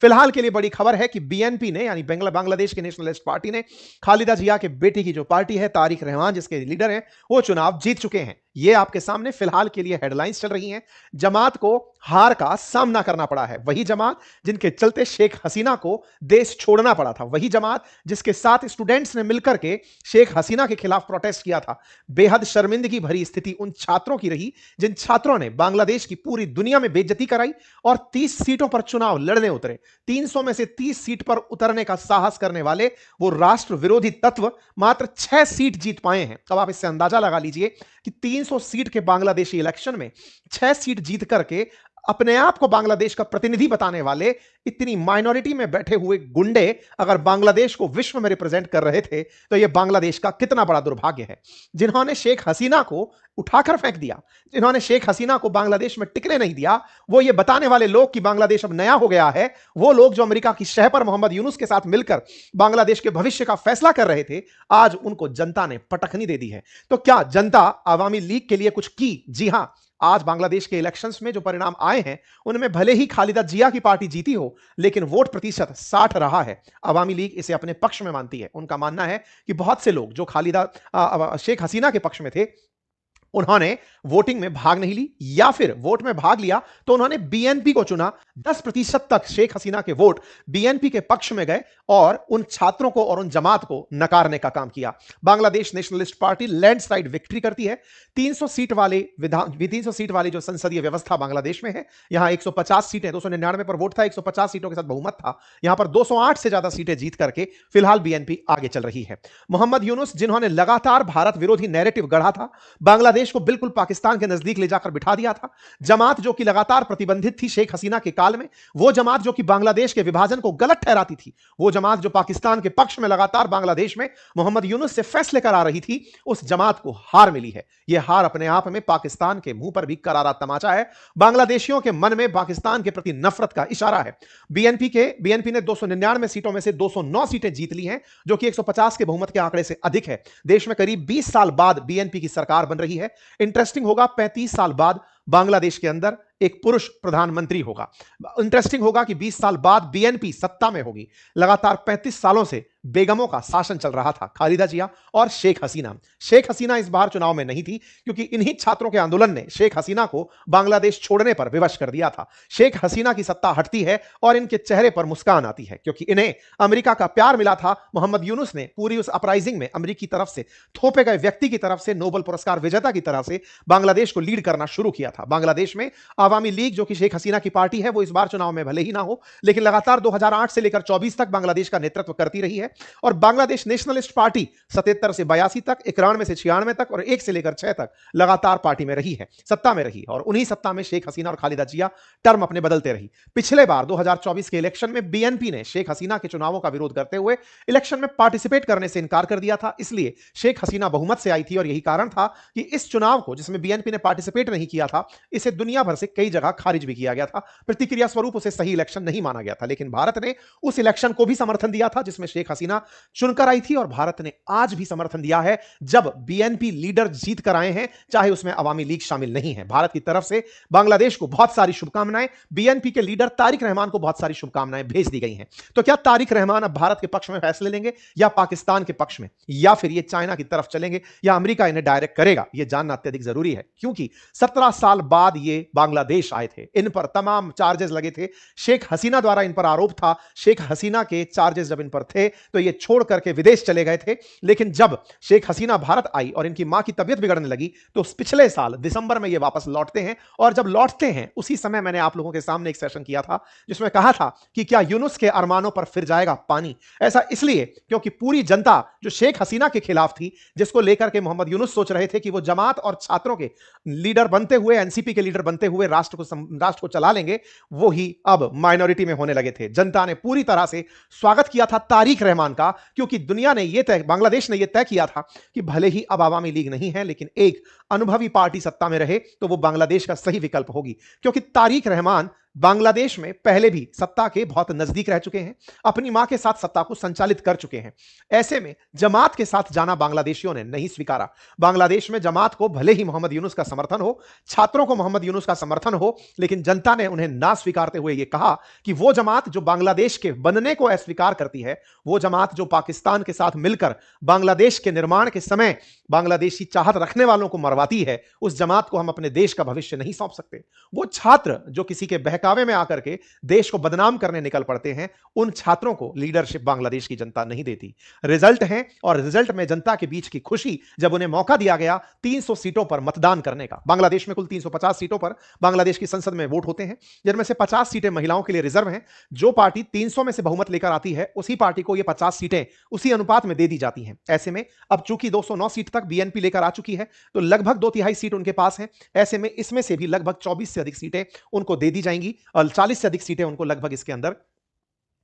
फिलहाल के लिए बड़ी खबर है कि बीएनपी ने यानी बांग्लादेश की नेशनलिस्ट पार्टी ने खालिदा जिया के बेटी की जो पार्टी है तारिक रहमान जिसके लीडर हैं वो चुनाव जीत चुके हैं। ये आपके सामने फिलहाल के लिए हेडलाइंस चल रही हैं। जमात को हार का सामना करना पड़ा है, वही जमात जिनके चलते शेख हसीना को देश छोड़ना पड़ा था, वही जमात जिसके साथ स्टूडेंट्स ने मिलकर के शेख हसीना के खिलाफ प्रोटेस्ट किया था। बेहद शर्मिंदगी भरी स्थिति उन छात्रों की रही जिन छात्रों ने बांग्लादेश की पूरी दुनिया में बेइज्जती कराई और 30 सीटों पर चुनाव लड़ने उतरे। 300 में से 30 सीट पर उतरने का साहस करने वाले वो राष्ट्र विरोधी तत्व मात्र 6 सीट जीत पाए हैं। अब आप इससे अंदाजा लगा लीजिए कि 300 सीट के बांग्लादेशी इलेक्शन में 6 सीट जीत करके अपने आप को बांग्लादेश का प्रतिनिधि बताने वाले इतनी माइनॉरिटी में बैठे हुए गुंडे अगर बांग्लादेश को विश्व में रिप्रेजेंट कर रहे थे तो यह बांग्लादेश का कितना बड़ा दुर्भाग्य है। जिन्होंने शेख हसीना को उठाकर फेंक दिया, जिन्होंने शेख हसीना को बांग्लादेश में टिकने नहीं दिया, वो ये बताने वाले लोग कि बांग्लादेश अब नया हो गया है, वो लोग जो अमेरिका की शह पर मोहम्मद यूनुस के साथ मिलकर बांग्लादेश के भविष्य का फैसला कर रहे थे, आज उनको जनता ने पटखनी दे दी है। तो क्या जनता आवामी लीग के लिए कुछ की? जी हां, आज बांग्लादेश के इलेक्शंस में जो परिणाम आए हैं उनमें भले ही खालिदा जिया की पार्टी जीती हो लेकिन वोट प्रतिशत 60 रहा है। आवामी लीग इसे अपने पक्ष में मानती है। उनका मानना है कि बहुत से लोग जो शेख हसीना के पक्ष में थे उन्होंने वोटिंग में भाग नहीं ली या फिर वोट में भाग लिया तो उन्होंने बीएनपी को चुना। 10% तक शेख हसीना के वोट बीएनपी के पक्ष में गए और उन छात्रों को और उन जमात को नकारने का काम किया। Bangladesh nationalist party landslide victory करती है। 300 सीट वाली जो संसदीय व्यवस्था बांग्लादेश में है, यहां 150 सीटें, 299 पर वोट था, 150 सीटों के साथ बहुमत था, यहां पर 208 से ज्यादा सीटें जीत करके फिलहाल बीएनपी आगे चल रही है। मोहम्मद यूनुस जिन्होंने लगातार भारत विरोधी नैरेटिव गढ़ा था, बांग्लादेश को बिल्कुल पाकिस्तान के नजदीक ले जाकर बिठा दिया था। जमात जो कि लगातार प्रतिबंधित थी शेख हसीना के काल में, वो जमात जो कि बांग्लादेश के विभाजन को गलत ठहराती थी, वो जमात जो पाकिस्तान के पक्ष में लगातार बांग्लादेश में मोहम्मद यूनुस से फैसले करा रही थी, उस जमात को हार मिली है। यह हार अपने आप में पाकिस्तान के मुंह पर भी करारा तमाचा है। बांग्लादेशियों के मन में पाकिस्तान के प्रति नफरत का इशारा है। बीएनपी ने 299 सीटों में से 209 सीटें जीत ली हैं, जो कि 150 के बहुमत के आंकड़े से अधिक है। देश में करीब 20 साल बाद बीएनपी की सरकार बन रही है। इंटरेस्टिंग होगा, 35 साल बाद बांग्लादेश के अंदर एक पुरुष प्रधानमंत्री होगा। इंटरेस्टिंग होगा कि 20 साल बाद बीएनपी सत्ता में होगी। लगातार 35 सालों से बेगमों का शासन चल रहा था, खालिदा जिया और शेख हसीना। शेख हसीना इस बार चुनाव में नहीं थी क्योंकि इन्हीं छात्रों के आंदोलन ने शेख हसीना को बांग्लादेश छोड़ने पर विवश कर दिया था। शेख हसीना की सत्ता हटती है और इनके चेहरे पर मुस्कान आती है क्योंकि इन्हें अमेरिका का प्यार मिला था। मोहम्मद यूनुस ने पूरी उस अपराइजिंग में अमेरिकी तरफ से थोपे गए व्यक्ति की तरफ से, नोबेल पुरस्कार विजेता की तरह से बांग्लादेश को लीड करना शुरू किया था। बांग्लादेश में आवामी लीग जो कि शेख हसीना की पार्टी है, वो इस बार चुनाव में भले ही ना हो लेकिन लगातार 2008 से लेकर 24 तक बांग्लादेश का नेतृत्व करती रही है। और बांग्लादेश नेशनलिस्ट पार्टी 77 से 82 तक, 91 से 96 तक और 1 से लेकर 6 तक लगातार पार्टी में रही है, सत्ता में रही। और उन्हीं सत्ता में शेख हसीना और खालिदा जिया टर्म अपने बदलते रही। पिछले बार 2024 के इलेक्शन में बीएनपी ने शेख हसीना के चुनावों का विरोध करते हुए इलेक्शन में पार्टिसिपेट करने से इनकार कर दिया था, इसलिए शेख हसीना बहुमत से आई थी। और यही कारण था कि इस चुनाव को, जिसमें बीएनपी ने पार्टिसिपेट नहीं किया था, इसे दुनिया भर से कई जगह खारिज भी किया गया था। प्रतिक्रिया स्वरूप उसे सही इलेक्शन नहीं माना गया था। लेकिन भारत ने उस इलेक्शन को भी समर्थन दिया था जिसमें शेख हसीना चुनकर आई थी। और भारत ने आज भी समर्थन दिया है जब बीएनपी लीडर जीत कर आए हैं, चाहे उसमें अवामी लीग शामिल नहीं है। भारत की तरफ से बांग्लादेश को बहुत सारी शुभकामनाएं, बीएनपी के लीडर तारिक रहमान को बहुत सारी शुभकामनाएं भेज दी गई हैं। तो क्या तारिक रहमान अब भारत के पक्ष में फैसले लेंगे या पाकिस्तान के पक्ष में, या फिर ये चाइना की तरफ चलेंगे या अमेरिका इन्हें डायरेक्ट करेगा, यह जानना अत्यधिक जरूरी है। क्योंकि 17 साल बाद ये बांग्लादेश आए थे, इन पर तमाम चार्जेस लगे थे। शेख हसीना द्वारा इन पर आरोप था। शेख हसीना के चार्जेस जब इन पर थे तो ये छोड़ करके विदेश चले गए थे। लेकिन जब शेख हसीना भारत आई और इनकी मां की तबीयत बिगड़ने लगी तो पिछले साल दिसंबर में ये वापस लौटते हैं। और जब लौटते हैं उसी समय मैंने आप लोगों के सामने एक सेशन किया था जिसमें कहा था कि क्या यूनुस के अरमानों पर फिर जाएगा पानी। ऐसा इसलिए क्योंकि पूरी जनता जो शेख हसीना के खिलाफ थी, जिसको लेकर के मोहम्मद यूनुस सोच रहे थे कि वो जमात और छात्रों के लीडर बनते हुए, एनसीपी के लीडर बनते हुए राष्ट्र को चला लेंगे, वो ही अब माइनॉरिटी में होने लगे थे। जनता ने पूरी तरह से स्वागत किया था तारिक रहमान का, क्योंकि बांग्लादेश ने यह तय किया था कि भले ही अब आवामी लीग नहीं है लेकिन एक अनुभवी पार्टी सत्ता में रहे तो वो बांग्लादेश का सही विकल्प होगी। क्योंकि तारिक रहमान बांग्लादेश में पहले भी सत्ता के बहुत नजदीक रह चुके हैं, अपनी मां के साथ सत्ता को संचालित कर चुके हैं। ऐसे में जमात के साथ जाना बांग्लादेशियों ने नहीं स्वीकारा। बांग्लादेश में जमात को भले ही मोहम्मद यूनुस का समर्थन हो, छात्रों को मोहम्मद यूनुस का समर्थन हो, लेकिन जनता ने उन्हें ना स्वीकारते हुए यह कहा कि वो जमात जो बांग्लादेश के बनने को अस्वीकार करती है, वो जमात जो पाकिस्तान के साथ मिलकर बांग्लादेश के निर्माण के समय बांग्लादेशी चाहत रखने वालों को मरवाती है, उस जमात को हम अपने देश का भविष्य नहीं सौंप सकते। वो छात्र जो किसी के बहकावे में आकर के देश को बदनाम करने निकल पड़ते हैं, उन छात्रों को लीडरशिप बांग्लादेश की जनता नहीं देती। रिजल्ट है, और रिजल्ट में जनता के बीच की खुशी जब उन्हें मौका दिया गया 300 सीटों पर मतदान करने का। बांग्लादेश में कुल 350 सीटों पर बांग्लादेश की संसद में वोट होते हैं, जिनमें से 50 सीटें महिलाओं के लिए रिजर्व हैं। जो पार्टी 300 में से बहुमत लेकर आती है, उसी पार्टी को ये 50 सीटें उसी अनुपात में दे दी जाती हैं। ऐसे में अब चूंकि 209 सीट तक बीएनपी लेकर आ चुकी है, तो लगभग 2/3 सीट उनके पास है। ऐसे में इसमें से भी लगभग 24 से अधिक सीटें उनको दे दी जाएंगी और 40 से अधिक सीटें उनको लगभग इसके अंदर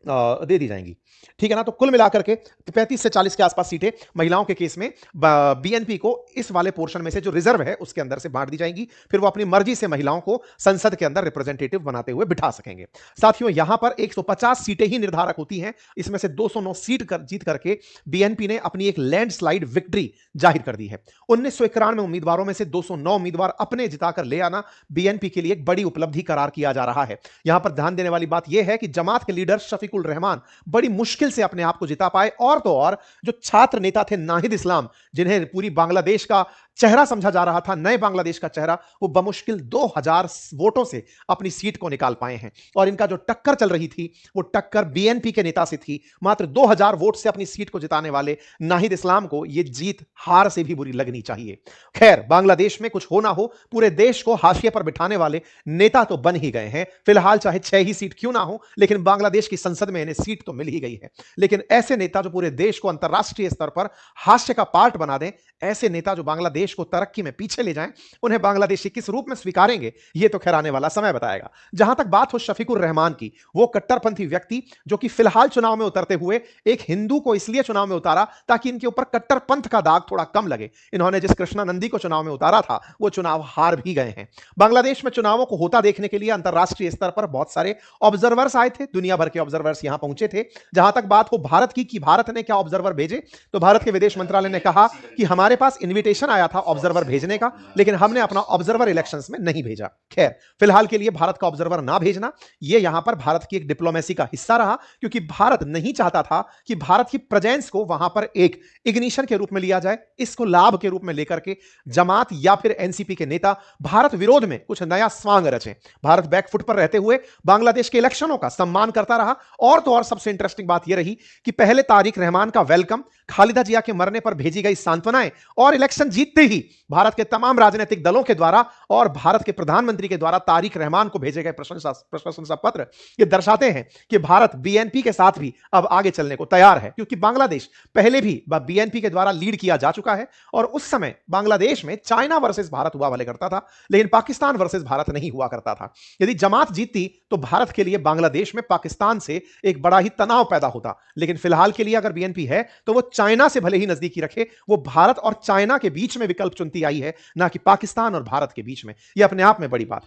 दे दी जाएंगी। ठीक है ना। तो कुल मिलाकर के 35 से 40 के आसपास सीटें महिलाओं के केस में बीएनपी को इस वाले पोर्शन में से जो रिजर्व है उसके अंदर से बांट दी जाएंगी। फिर वो अपनी मर्जी से महिलाओं को संसद के अंदर रिप्रेजेंटेटिव बनाते हुए बिठा सकेंगे। साथियों, यहां पर 150 सीटें ही निर्धारक होती हैं। इसमें से 209 सीट जीत करके बीएनपी ने अपनी एक लैंडस्लाइड विक्ट्री जाहिर कर दी है। 1991 उम्मीदवारों में से 209 उम्मीदवार अपने जिताकर ले आना बीएनपी के लिए एक बड़ी उपलब्धि करार किया जा रहा है। यहां पर ध्यान देने वाली बात यह है कि जमात के लीडर शफीकुल रहमान बड़ी मुश्किल से अपने आप को जिता पाए, और तो और जो छात्र नेता थे नाहिद इस्लाम, जिन्हें पूरी बांग्लादेश का चेहरा समझा जा रहा था, नए बांग्लादेश का चेहरा, वो बमुश्किल 2000 वोटों से अपनी सीट को निकाल पाए हैं। और इनका जो टक्कर चल रही थी वो टक्कर बीएनपी के नेता से थी। मात्र 2000 वोट से अपनी सीट को जिताने वाले नाहिद इस्लाम को यह जीत हार से भी बुरी लगनी चाहिए। खैर, बांग्लादेश में कुछ हो ना हो, पूरे देश को हाशिए पर बिठाने वाले नेता तो बन ही गए हैं। फिलहाल चाहे 6 ही सीट क्यों ना हो, लेकिन बांग्लादेश की संसद में इन्हें सीट तो मिल ही गई है। लेकिन ऐसे नेता जो पूरे देश को अंतरराष्ट्रीय स्तर पर हास्य का पार्ट बना दें, ऐसे नेता जो बांग्लादेश को तरक्की में पीछे ले जाएं, उन्हें बांग्लादेशी किस रूप में स्वीकारेंगे, यह तो खैर आने वाला समय बताएगा। जहां तक बात हो शफीकुर रहमान की, वो कट्टरपंथी व्यक्ति जो कि फिलहाल चुनाव में उतरते हुए एक हिंदू को इसलिए चुनाव में उतारा ताकि इनके ऊपर कट्टरपंथ का दाग थोड़ा कम लगे। इन्होंने जिस कृष्णा नंदी को चुनाव में उतारा था, वो चुनाव हार भी गए हैं। बांग्लादेश में चुनावों को होता देखने के लिए अंतरराष्ट्रीय स्तर पर बहुत सारे ऑब्जर्वर्स आए थे, दुनिया भर के ऑब्जर्वर्स यहां पहुंचे थे। जहां तक बात हो भारत की कि भारत ने क्या ऑब्जर्वर भेजे, तो भारत के विदेश मंत्रालय ने कहा कि हमारे पास इन्विटेशन आया था ऑब्जर्वर भेजने का, लेकिन हमने अपना ऑब्जर्वर इलेक्शंस में नहीं भेजा। खैर, फिलहाल के लिए भारत का ऑब्जर्वर ना भेजना यह यहां पर भारत की एक डिप्लोमेसी का हिस्सा रहा, क्योंकि भारत नहीं चाहता था कि भारत की प्रेजेंस को वहां पर एक इग्निशन के रूप में लिया जाए। इसको लाभ के रूप में लेकर के जमात या फिर एनसीपी के नेता भारत विरोध में कुछ नया स्वांग रचे। भारत बैकफुट पर रहते हुए बांग्लादेश के इलेक्शनों का सम्मान करता रहा। और तो और सबसे इंटरेस्टिंग बात यह रही कि पहले तारिक रहमान का वेलकम, खालिदा जिया के मरने पर भेजी गई सांत्वनाएं, और इलेक्शन जीतते ही भारत के तमाम राजनीतिक दलों के द्वारा और भारत के प्रधानमंत्री के द्वारा तारिक रहमान को भेजे गए प्रशंसा पत्र ये दर्शाते हैं कि भारत बीएनपी के साथ भी अब आगे चलने को तैयार है, क्योंकि बांग्लादेश पहले भी बीएनपी के द्वारा लीड किया जा चुका है। और उस समय बांग्लादेश में चाइना वर्सेस भारत हुआ वाले करता था, लेकिन पाकिस्तान वर्सेस भारत नहीं हुआ करता था। यदि जमात जीतती तो भारत के लिए बांग्लादेश में पाकिस्तान से एक बड़ा ही तनाव पैदा होता। लेकिन फिलहाल के लिए अगर बीएनपी है तो वो चाइना से भले ही नजदीकी रखे, वो भारत और चाइना के बीच में विकल्प चुनती आई है, ना कि पाकिस्तान और भारत के बीच में। यह अपने आप में बड़ी बात है।